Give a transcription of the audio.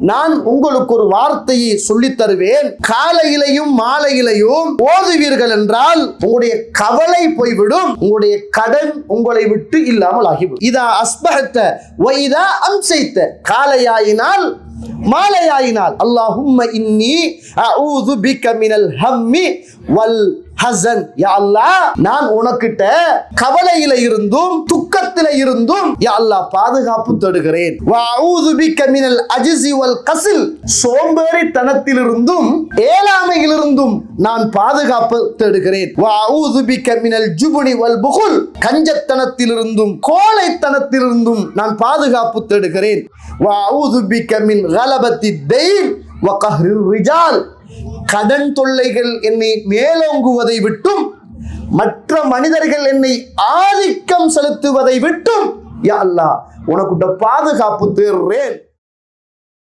நான் உங்களுக்கு ஒரு வார்த்தையை சொல்லித் தருவேன். காலையிலையும் மாலையிலையும் ஓதுவீர்கள் என்றால் உங்களுடைய கவலை போய்விடும், உங்களுடைய கடன் உங்களை விட்டு இல்லாமல் ஆகிவிடும். இதா அஸ்பஹத்த வ இதா அம்சைத்த, காலையாயினால் மாலையாயினால் அல்லாஹும்ம இன்னி அஊது பிக மினல் ஹம்மி வல் ஹஸன். யா அல்லாஹ், நான் உனக்கிட்ட கவலையில இருந்தும் துக்கத்தில இருந்தும் யா அல்லாஹ் பாதுகாப்பு தேடுகிறேன். வ அஊது பிக மினல் அஜ்ஸி வல் கஸல், சோம்பேறித்தனத்திலிருந்தும் ஏழாமையிலிருந்தும் நான் பாதுகாப்பு தேடுகிறேன். வ அஊது பிக மினல் ஜுப்னி வல் புகுல், கஞ்சத்தனத்திலிருந்தும் கோழைத்தனத்திலிருந்தும் நான் பாதுகாப்பு தேடுகிறேன். வ அஊது பிக மின் கலபத்தி தைன் வ கஹ்ரிர் ரிஜால், கடன் தொல்லைகள் என்னை மேலோங்குவதை விட்டும் மற்ற மனிதர்கள் என்னை ஆதிக்கம் செலுத்துவதை விட்டும் யா அல்லாஹ் உனக்குட்ட பாதுகாப்பு தேடுறேன்.